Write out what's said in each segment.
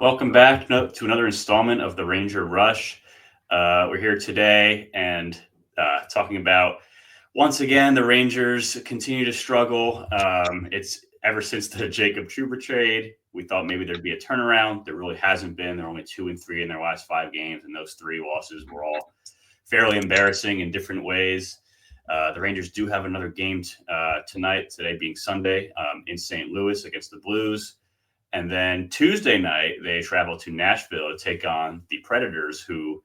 Welcome back to another installment of the Ranger Rush. We're here today and talking about once again the Rangers continue to struggle. It's ever since the Jacob Trouba trade. We thought maybe there'd be a turnaround. There really hasn't been. They're only 2-3 in their last 5 games, and those three losses were all fairly embarrassing in different ways. The Rangers do have another game tonight, today being Sunday, in St. Louis against the Blues. And then Tuesday night, they travel to Nashville to take on the Predators, who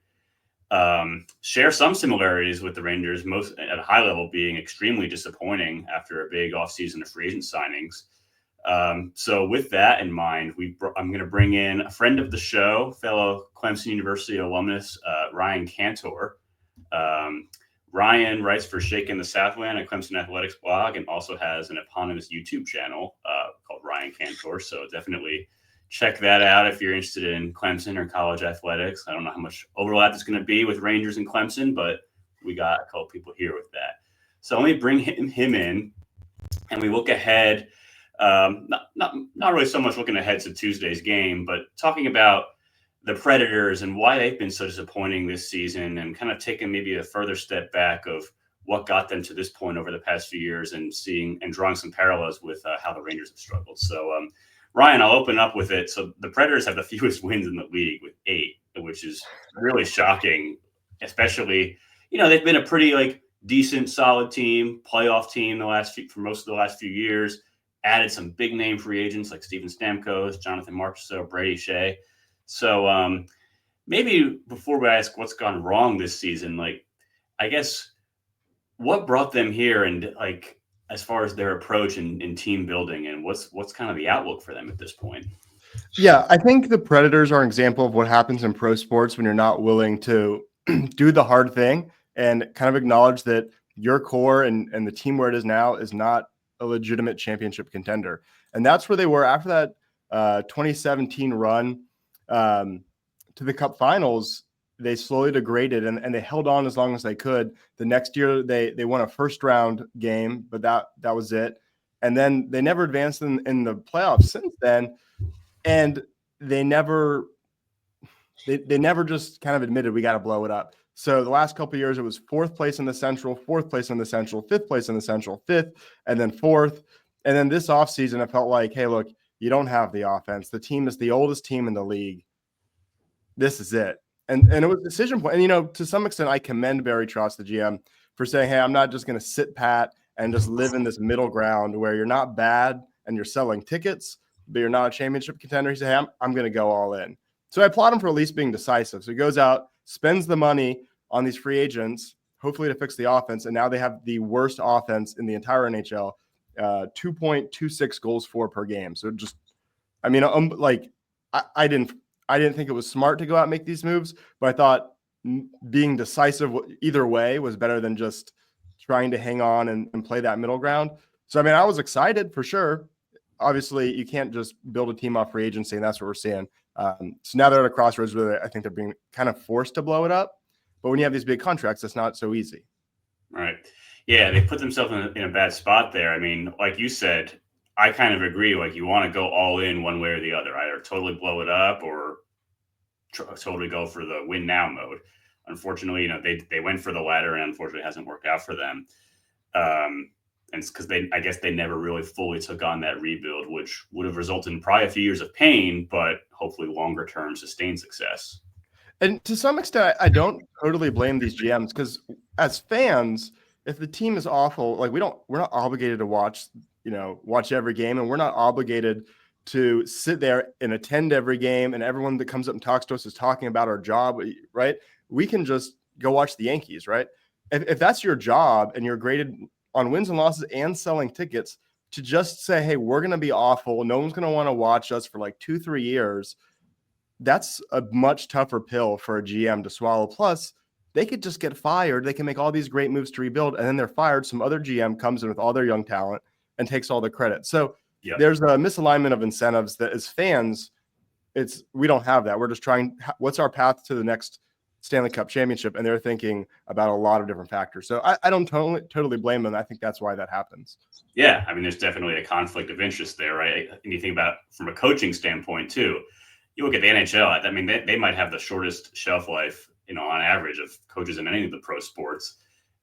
share some similarities with the Rangers, most at a high level being extremely disappointing after a big offseason of free agent signings. So with that in mind, I'm going to bring in a friend of the show, fellow Clemson University alumnus, Ryan Kantor. Um, Ryan writes for Shaken the Southland, a Clemson athletics blog, and also has an eponymous YouTube channel called Ryan Kantor. So definitely check that out if you're interested in Clemson or college athletics. I don't know how much overlap there's going to be with Rangers and Clemson, but we got a couple people here with that. So let me bring him in, and we look ahead. Not really so much looking ahead to Tuesday's game, but talking about the Predators and why they've been so disappointing this season, and kind of taking maybe a further step back of what got them to this point over the past few years, and seeing and drawing some parallels with how the Rangers have struggled. So, Ryan, I'll open up with it. So the Predators have the fewest wins in the league with 8, which is really shocking, especially, they've been a pretty decent, solid team, playoff team for most of the last few years, added some big name free agents like Steven Stamkos, Jonathan Marchessault, Brady Shea. So maybe before we ask what's gone wrong this season, I guess what brought them here, and as far as their approach in team building, and what's kind of the outlook for them at this point? Yeah, I think the Predators are an example of what happens in pro sports when you're not willing to do the hard thing and kind of acknowledge that your core and the team where it is now is not a legitimate championship contender. And that's where they were after that 2017 run to the Cup Finals. They slowly degraded and they held on as long as they could. The next year they won a first round game, but that was it. And then they never advanced in the playoffs since then. And they never just kind of admitted we got to blow it up. So the last couple of years, it was 4th place in the Central, 4th place in the Central, 5th place in the Central, 5th, and then 4th. And then this offseason, it felt like, hey, look, you don't have the offense. The team is the oldest team in the league. This is it. And it was a decision point. And, to some extent, I commend Barry Trotz, the GM, for saying, hey, I'm not just going to sit pat and just live in this middle ground where you're not bad and you're selling tickets, but you're not a championship contender. He said, hey, I'm going to go all in. So I applaud him for at least being decisive. So he goes out, spends the money on these free agents, hopefully to fix the offense. And now they have the worst offense in the entire NHL, 2.26 goals for per game. So just, I mean, I didn't think it was smart to go out and make these moves, but I thought being decisive either way was better than just trying to hang on and play that middle ground. So, I mean, I was excited for sure. Obviously, you can't just build a team off free agency, and that's what we're seeing. So now they're at a crossroads where I think they're being kind of forced to blow it up. But when you have these big contracts, it's not so easy. Right. Yeah, they put themselves in a bad spot there. I mean, like you said, I kind of agree. You want to go all in one way or the other, either totally blow it up or totally go for the win now mode. Unfortunately, they went for the latter, and unfortunately, it hasn't worked out for them. And it's because I guess they never really fully took on that rebuild, which would have resulted in probably a few years of pain, but hopefully longer term sustained success. And to some extent, I don't totally blame these GMs, because as fans, if the team is awful, we're not obligated to watch every game, and we're not obligated to sit there and attend every game, and everyone that comes up and talks to us is talking about our job, right? We can just go watch the Yankees, right? If that's your job and you're graded on wins and losses and selling tickets, to just say, hey, we're going to be awful, no one's going to want to watch us for 2-3 years, that's a much tougher pill for a GM to swallow. Plus, they could just get fired. They can make all these great moves to rebuild, and then they're fired. Some other GM comes in with all their young talent and takes all the credit. So There's a misalignment of incentives that as fans, we don't have that. We're just trying, what's our path to the next Stanley Cup championship? And they're thinking about a lot of different factors. So I don't totally blame them. I think that's why that happens. Yeah. I mean, there's definitely a conflict of interest there, right? And you think about from a coaching standpoint too, you look at the NHL, I mean, they might have the shortest shelf life, on average of coaches in any of the pro sports.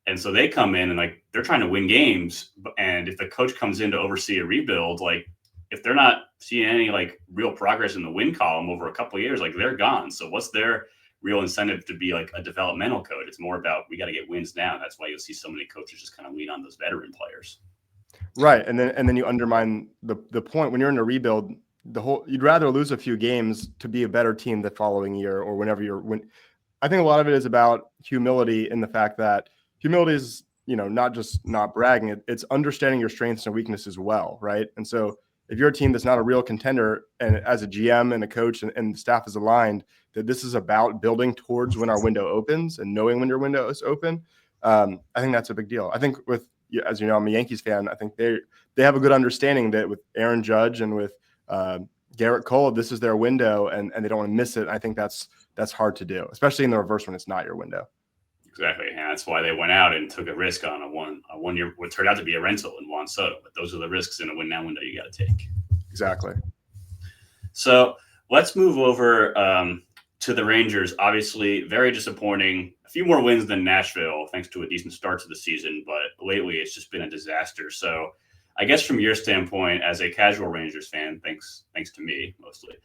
And so they come in and like they're trying to win games. And if the coach comes in to oversee a rebuild, like if they're not seeing any like real progress in the win column over a couple of years, like they're gone. So what's their real incentive to be like a developmental coach? It's more about we got to get wins now. That's why you'll see so many coaches just kind of lean on those veteran players. Right. And then you undermine the point when you're in a rebuild. You'd rather lose a few games to be a better team the following year or whenever I think a lot of it is about humility in the fact that humility is, not just not bragging. It's understanding your strengths and weaknesses well. Right. And so if you're a team that's not a real contender and as a GM and a coach and the staff is aligned that this is about building towards when our window opens and knowing when your window is open, I think that's a big deal. I think as you know, I'm a Yankees fan. I think they have a good understanding that with Aaron Judge and with Garrett Cole, this is their window and they don't want to miss it. I think that's hard to do, especially in the reverse when it's not your window. Exactly. And that's why they went out and took a risk on a one year, what turned out to be a rental in Juan Soto. But those are the risks in a win now window you got to take. Exactly. So let's move over to the Rangers. Obviously, very disappointing. A few more wins than Nashville, thanks to a decent start to the season. But lately, it's just been a disaster. So I guess from your standpoint, as a casual Rangers fan, thanks to me mostly,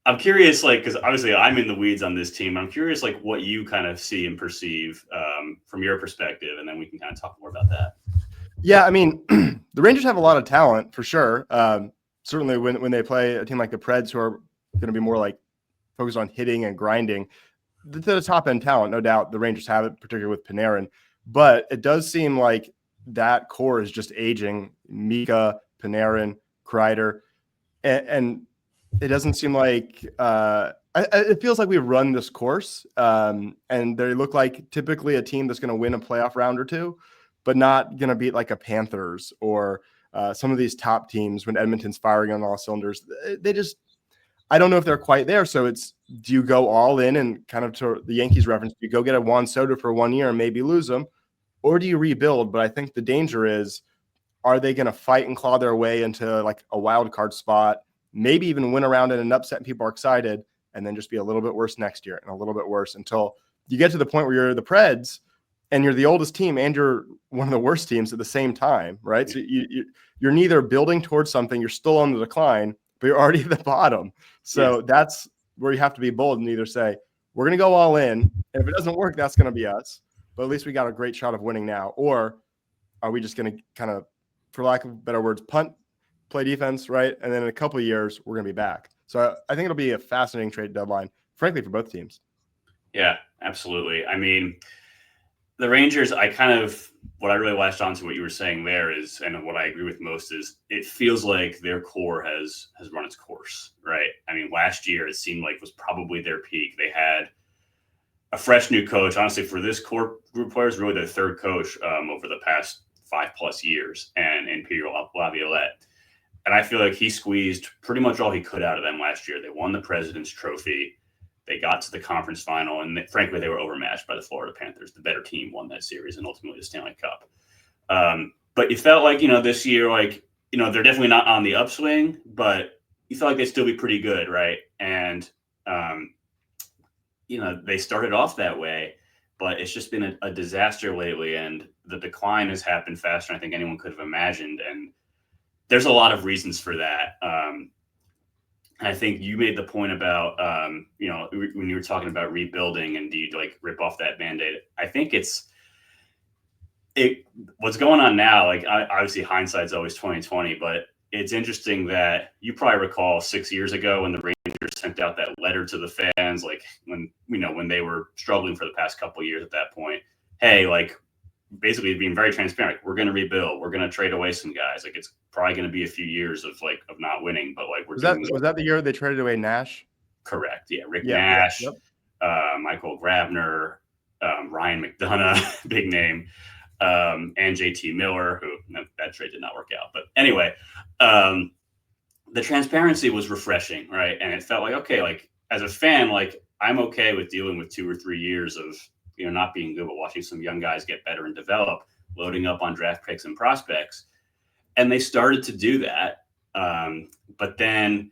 I'm curious, like, because obviously I'm in the weeds on this team. I'm curious, like, what you kind of see and perceive from your perspective, and then we can kind of talk more about that. Yeah, I mean, the Rangers have a lot of talent for sure. Certainly, when they play a team like the Preds, who are going to be more like focused on hitting and grinding, the top end talent, no doubt, the Rangers have it, particularly with Panarin. But it does seem like that core is just aging. Mika, Panarin, Kreider, and it doesn't seem like it feels like we've run this course, and they look like typically a team that's going to win a playoff round or two, but not going to beat like a Panthers or some of these top teams when Edmonton's firing on all cylinders. I don't know if they're quite there. So do you go all in and kind of to the Yankees reference, do you go get a Juan Soto for 1 year and maybe lose them, or do you rebuild? But I think the danger is, are they going to fight and claw their way into like a wild card spot? Maybe even win around in an upset and people are excited, and then just be a little bit worse next year and a little bit worse until you get to the point where you're the Preds and you're the oldest team and you're one of the worst teams at the same time, right? So you're neither building towards something, you're still on the decline, but you're already at the bottom. So That's where you have to be bold and either say, we're going to go all in. And if it doesn't work, that's going to be us. But at least we got a great shot of winning now. Or are we just going to kind of, for lack of better words, punt, play defense, right? And then in a couple of years, we're going to be back. So I think it'll be a fascinating trade deadline, frankly, for both teams. Yeah, absolutely. I mean, the Rangers, what I really latched on to what you were saying there is, and what I agree with most is, it feels like their core has run its course, right? I mean, last year it seemed like was probably their peak. They had a fresh new coach. Honestly, for this core group of players, really their third coach over the past 5+ years, and Peter Laviolette. And I feel like he squeezed pretty much all he could out of them last year. They won the President's Trophy. They got to the conference final, and frankly, they were overmatched by the Florida Panthers. The better team won that series and ultimately the Stanley Cup. But you felt like, this year, like, they're definitely not on the upswing, but you felt like they'd still be pretty good, right? And, they started off that way, but it's just been a disaster lately, and the decline has happened faster than I think anyone could have imagined. And there's a lot of reasons for that. I think you made the point about, when you were talking about rebuilding and do you like rip off that Band-Aid? I think what's going on now, like obviously hindsight's always 2020, but it's interesting that you probably recall 6 years ago when the Rangers sent out that letter to the fans, like when they were struggling for the past couple of years at that point, hey, like basically being very transparent, like, we're going to rebuild, we're going to trade away some guys. Like it's probably going to be a few years of not winning, but like was that the year they traded away Nash? Correct. Yeah. Rick Nash, Michael Grabner, Ryan McDonough, big name, and JT Miller, who that trade did not work out. But anyway, the transparency was refreshing, right? And it felt like, okay, like as a fan, like I'm okay with dealing with 2 or 3 years of not being good, but watching some young guys get better and develop, loading up on draft picks and prospects. And they started to do that. But then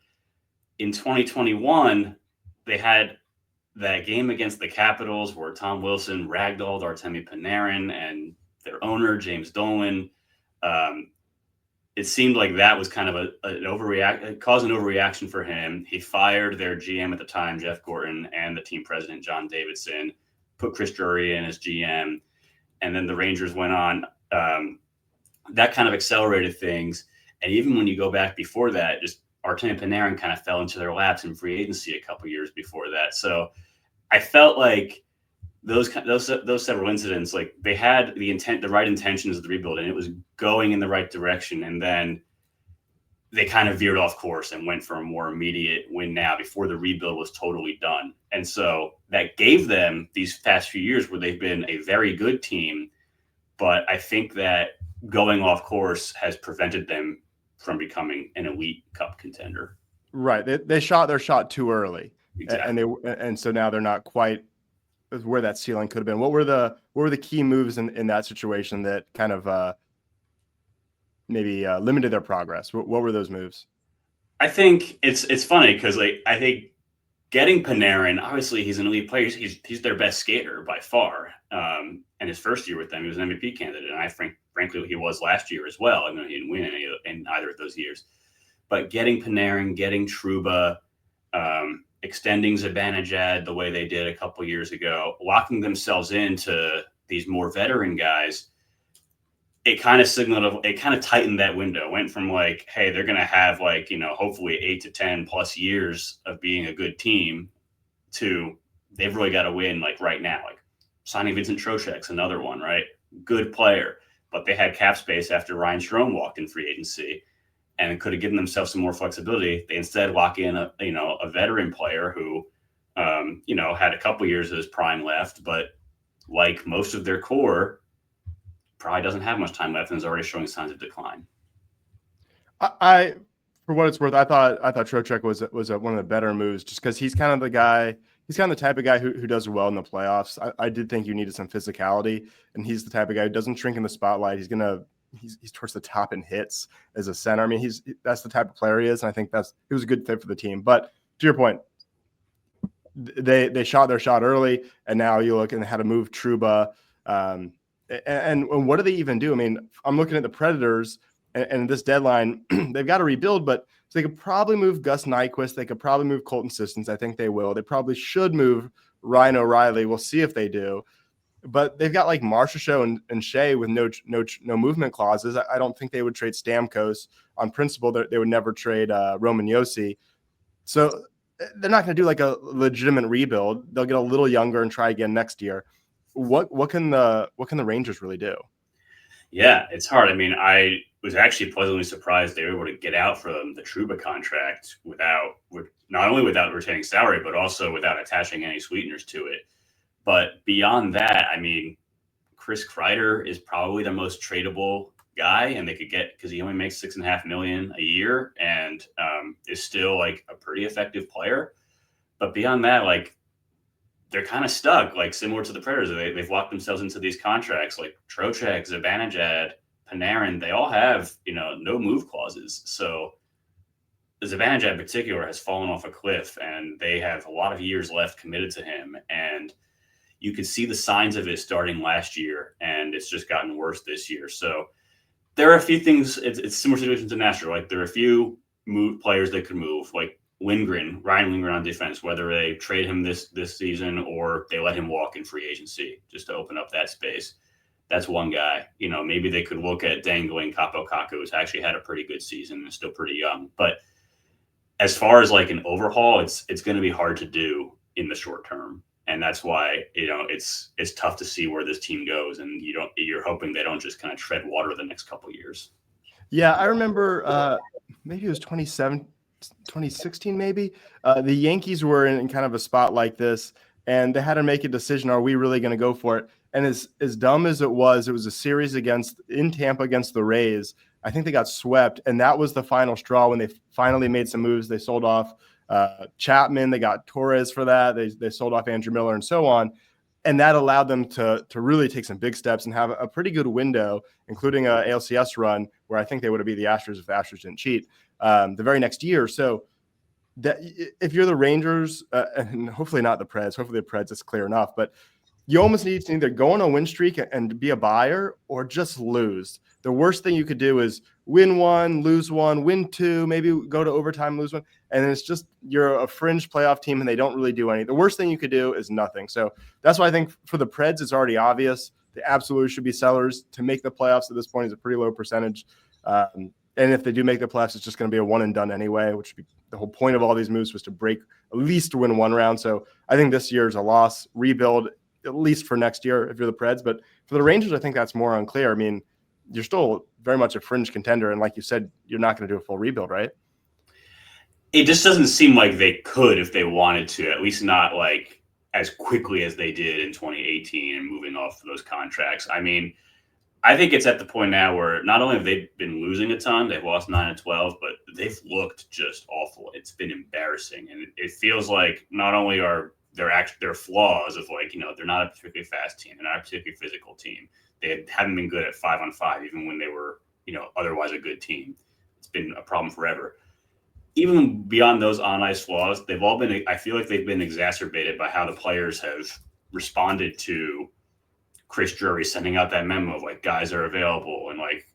in 2021, they had that game against the Capitals where Tom Wilson ragdolled Artemi Panarin and their owner, James Dolan. It seemed like that was kind of it caused an overreaction for him. He fired their GM at the time, Jeff Gorton, and the team president, John Davidson, put Chris Drury in as GM. And then the Rangers went on. That kind of accelerated things. And even when you go back before that, just Artemi Panarin kind of fell into their laps in free agency a couple years before that. So I felt like those several incidents, like they had the right intentions of the rebuild, and it was going in the right direction. And then they kind of veered off course and went for a more immediate win now before the rebuild was totally done. And so that gave them these past few years where they've been a very good team. But I think that going off course has prevented them from becoming an elite cup contender. Right. They shot their shot too early. Exactly. And so now they're not quite where that ceiling could have been. What were the key moves in that situation that kind of maybe limited their progress? What were those moves? I think it's funny because I think getting Panarin, obviously he's an elite player. He's their best skater by far. And his first year with them, he was an MVP candidate, and frankly he was last year as well. I mean, he didn't win in either of those years. But getting Panarin, getting Trouba, extending Zibanejad the way they did a couple years ago, locking themselves into these more veteran guys, it kind of tightened that window. Went from like, hey, they're going to have hopefully 8 to 10 plus years of being a good team to they've really got to win like right now. Like signing Vincent Trocheck's another one, right? Good player, but they had cap space after Ryan Strome walked in free agency and could have given themselves some more flexibility. They instead lock in a veteran player who, had a couple years of his prime left, but like most of their core, probably doesn't have much time left and is already showing signs of decline. I for what it's worth, I thought Trocheck was one of the better moves just because he's kind of the guy. He's kind of the type of guy who does well in the playoffs. I did think you needed some physicality, and he's the type of guy who doesn't shrink in the spotlight. He's towards the top in hits as a center. I mean, that's the type of player he is, and I think he was a good fit for the team. But to your point, they shot their shot early, and now you look and how to move Trouba. And what do they even do? I mean, I'm looking at the Predators, and this deadline, they've got to rebuild, but so they could probably move Gus Nyquist. They could probably move Colton Sissons. I think they will. They probably should move Ryan O'Reilly. We'll see if they do. But they've got like Marchessault and Shea with no movement clauses. I don't think they would trade Stamkos on principle. They would never trade Roman Josi. So they're not going to do like a legitimate rebuild. They'll get a little younger and try again next year. What can the Rangers really do? Yeah, it's hard. I mean, I was actually pleasantly surprised they were able to get out from the Trouba contract not only without retaining salary, but also without attaching any sweeteners to it. But beyond that, I mean, Chris Kreider is probably the most tradable guy, and they could get because he only makes $6.5 million a year and is still like a pretty effective player. But beyond that, like they're kind of stuck, like similar to the Predators. They've locked themselves into these contracts, like Trocheck, Zibanejad, Panarin. They all have no move clauses. So Zibanejad in particular has fallen off a cliff, and they have a lot of years left committed to him. And you could see the signs of it starting last year, and it's just gotten worse this year. So there are a few things. It's similar situations to Nashville. Like there are a few players that could move, like Ryan Lindgren on defense, whether they trade him this season or they let him walk in free agency just to open up that space. That's one guy. Maybe they could look at dangling Kaapo Kakko, who's actually had a pretty good season and is still pretty young. But as far as like an overhaul, it's going to be hard to do in the short term. And that's why, it's tough to see where this team goes. And you're hoping they don't just kind of tread water the next couple of years. Yeah, I remember maybe it was 2016, maybe. The Yankees were in kind of a spot like this, and they had to make a decision. Are we really going to go for it? And as dumb as it was a series in Tampa against the Rays. I think they got swept, and that was the final straw when they finally made some moves. They sold off Chapman. They got Torres for that. They sold off Andrew Miller and so on. And that allowed them to really take some big steps and have a pretty good window, including a ALCS run where I think they would have beat the Astros if the Astros didn't cheat the very next year. So that if you're the Rangers, and hopefully not the Preds, hopefully the Preds is clear enough, but you almost need to either go on a win streak and be a buyer or just lose. The worst thing you could do is win one, lose one, win two, maybe go to overtime, lose one. And it's just you're a fringe playoff team and they don't really do anything. The worst thing you could do is nothing. So that's why I think for the Preds, it's already obvious. They absolutely should be sellers. To make the playoffs at this point is a pretty low percentage. And if they do make the playoffs, it's just going to be a one and done anyway, which would be the whole point of all these moves was to break, at least to win one round. So I think this year is a loss, rebuild, at least for next year if you're the Preds. But for the Rangers, I think that's more unclear. I mean, you're still very much a fringe contender. And like you said, you're not going to do a full rebuild, right? It just doesn't seem like they could if they wanted to, at least not like as quickly as they did in 2018 and moving off those contracts. I mean, I think it's at the point now where not only have they been losing a ton, they've lost 9 of 12, but they've looked just awful. It's been embarrassing. And it feels like not only are their flaws of like, they're not a particularly fast team. They're not a particularly physical team. They haven't been good at 5-on-5, even when they were, otherwise a good team. It's been a problem forever. Even beyond those on ice flaws, I feel like they've been exacerbated by how the players have responded to Chris Drury sending out that memo of like guys are available. And like,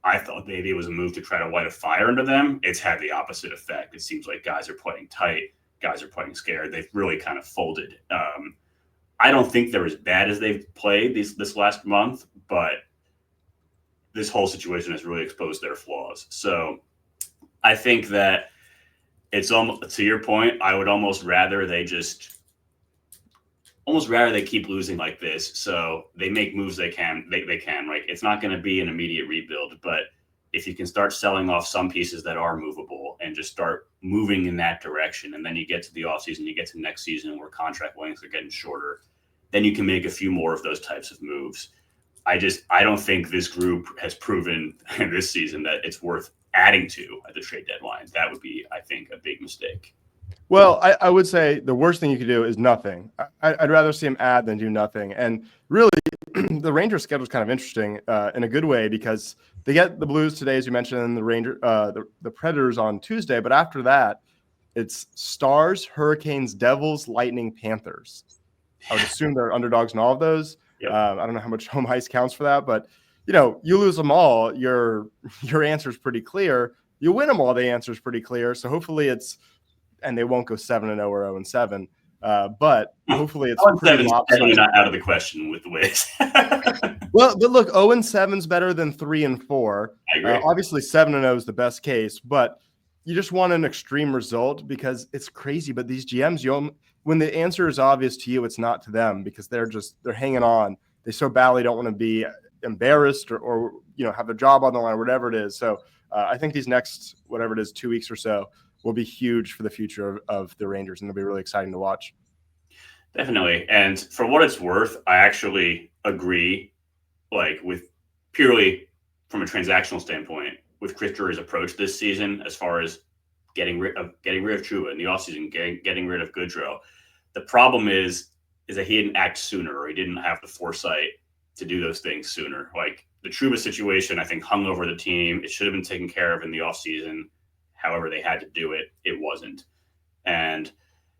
I thought maybe it was a move to try to light a fire under them. It's had the opposite effect. It seems like guys are playing tight. Guys are playing scared. They've really kind of folded. I don't think they're as bad as they've played this last month, but this whole situation has really exposed their flaws. So I think that it's almost, to your point, I would almost rather they keep losing like this. So they make moves they can. Like, it's not going to be an immediate rebuild, but if you can start selling off some pieces that are movable and just start moving in that direction, and then you get to the offseason, you get to next season where contract lengths are getting shorter, then you can make a few more of those types of moves. I don't think this group has proven this season that it's worth adding to at the trade deadline. That would be, I think, a big mistake. Well, I would say the worst thing you could do is nothing. I'd rather see him add than do nothing. And really, the Rangers' schedule is kind of interesting in a good way because they get the Blues today, as you mentioned, and the Predators on Tuesday. But after that, it's Stars, Hurricanes, Devils, Lightning, Panthers. I would assume they're underdogs in all of those. Yep. I don't know how much home ice counts for that, but you lose them all, your answer is pretty clear. You win them all, the answer is pretty clear. So hopefully and they won't go 7-0 or 0-7. But hopefully it's pretty definitely not out of the question with the ways. Well, but look, 0-7 is better than 3-4. I agree. Obviously, 7-0 is the best case, but you just want an extreme result because it's crazy. But these GMs, when the answer is obvious to you, it's not to them because they're hanging on. They so badly don't want to be embarrassed or have a job on the line, whatever it is. So I think these next, whatever it is, 2 weeks or so will be huge for the future of the Rangers, and it'll be really exciting to watch. Definitely. And for what it's worth, I actually agree, like with purely from a transactional standpoint, with Chris Drury's approach this season, as far as getting rid of Trouba in the offseason, getting rid of Goodrow. The problem is that he didn't act sooner, or he didn't have the foresight to do those things sooner. Like the Trouba situation, I think hung over the team. It should have been taken care of in the offseason. However they had to do it, it wasn't. And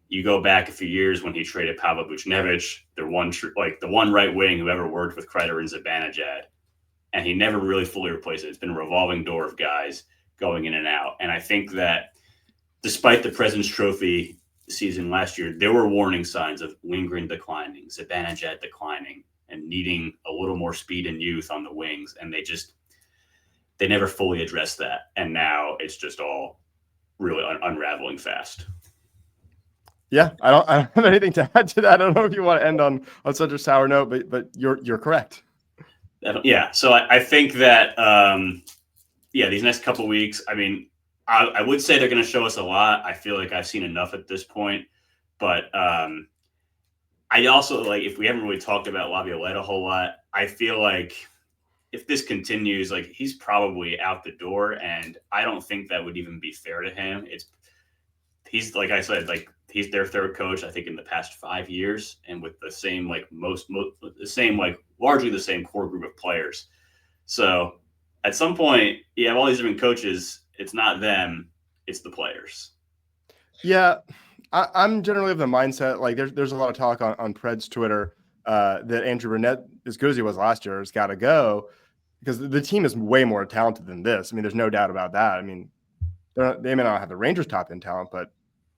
you go back a few years when he traded Pavel Buchnevich, the one right wing who ever worked with Kreider and Zibanejad, and he never really fully replaced it. It's been a revolving door of guys going in and out. And I think that despite the President's Trophy season last year, there were warning signs of Lindgren declining, Zibanejad declining, and needing a little more speed and youth on the wings. And they never fully addressed that. And now it's just all really unraveling fast. Yeah, I don't have anything to add to that. I don't know if you want to end on such a sour note, but you're correct. Yeah. So I think that, these next couple of weeks, I mean, I would say they're going to show us a lot. I feel like I've seen enough at this point, but I also like, if we haven't really talked about Laviolette a whole lot, I feel like if this continues, like he's probably out the door, and I don't think that would even be fair to him. He's like I said, like he's their third coach, I think, in the past 5 years, and with the same largely the same core group of players. So at some point, you have all these different coaches. It's not them; it's the players. Yeah, I'm generally of the mindset, like there's a lot of talk on Preds Twitter that Andrew Burnett, as good as he was last year, has got to go because the team is way more talented than this. I mean, there's no doubt about that. I mean, they may not have the Rangers' top end talent, but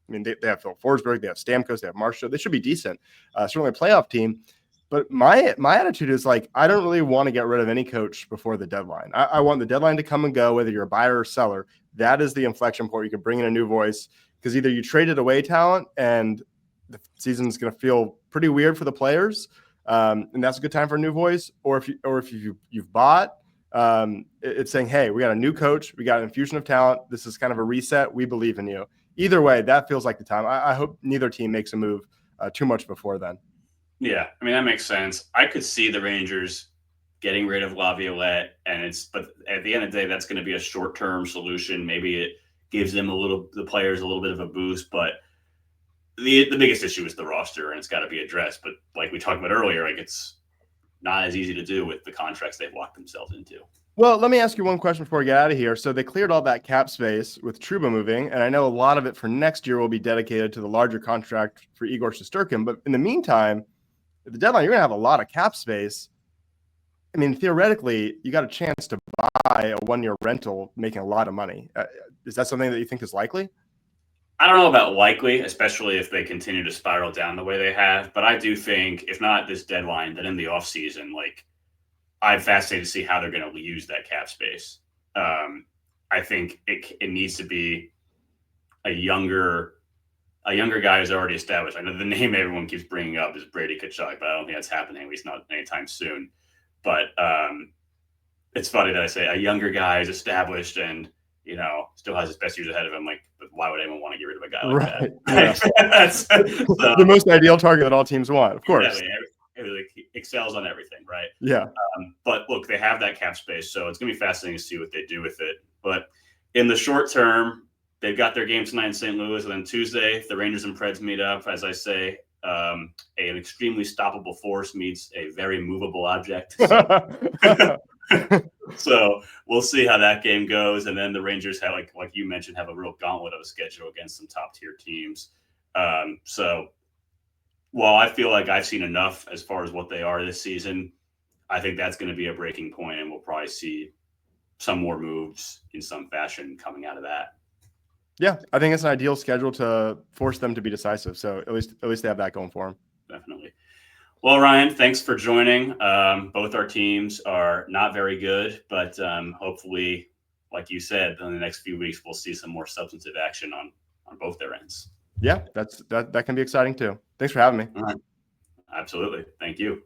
I mean, they have Phil Forsberg, they have Stamkos, they have Marshall. They should be decent. Certainly a playoff team. But my attitude is like, I don't really want to get rid of any coach before the deadline. I want the deadline to come and go, whether you're a buyer or seller. That is the inflection point. You can bring in a new voice because either you traded away talent and the season's going to feel pretty weird for the players, and that's a good time for a new voice, or if you've bought, it's saying, hey, we got a new coach, we got an infusion of talent. This is kind of a reset. We believe in you. Either way, that feels like the time. I hope neither team makes a move too much before then. Yeah, I mean, that makes sense. I could see the Rangers getting rid of Laviolette, but at the end of the day, that's going to be a short-term solution. Maybe it gives them the players a little bit of a boost, but the biggest issue is the roster, and it's got to be addressed. But like we talked about earlier, like it's not as easy to do with the contracts they've locked themselves into. Well, let me ask you one question before we get out of here. So they cleared all that cap space with Trouba moving, and I know a lot of it for next year will be dedicated to the larger contract for Igor Shesterkin. But in the meantime, at the deadline, you're going to have a lot of cap space. I mean, theoretically, you got a chance to buy a one-year rental making a lot of money. Is that something that you think is likely? I don't know about likely, especially if they continue to spiral down the way they have. But I do think, if not this deadline, then in the offseason, like, I'm fascinated to see how they're going to use that cap space. I think it needs to be a younger guy who's already established. I know the name everyone keeps bringing up is Brady Tkachuk, but I don't think that's happening, at least not anytime soon. But it's funny that I say a younger guy is established and, still has his best years ahead of him. Like, but why would anyone want to get rid of a guy like that? Yeah. That's the most ideal target that all teams want, of course. Exactly. He excels on everything, right? Yeah. But look, they have that cap space, so it's going to be fascinating to see what they do with it. But in the short term, they've got their game tonight in St. Louis, and then Tuesday, the Rangers and Preds meet up. As I say, an extremely stoppable force meets a very movable object. So we'll see how that game goes. And then the Rangers have, like you mentioned, have a real gauntlet of a schedule against some top-tier teams. So while I feel like I've seen enough as far as what they are this season, I think that's going to be a breaking point, and we'll probably see some more moves in some fashion coming out of that. Yeah, I think it's an ideal schedule to force them to be decisive. So at least they have that going for them. Definitely. Well, Ryan, thanks for joining. Both our teams are not very good, but hopefully, like you said, in the next few weeks, we'll see some more substantive action on both their ends. Yeah, that can be exciting too. Thanks for having me. All right. Absolutely. Thank you.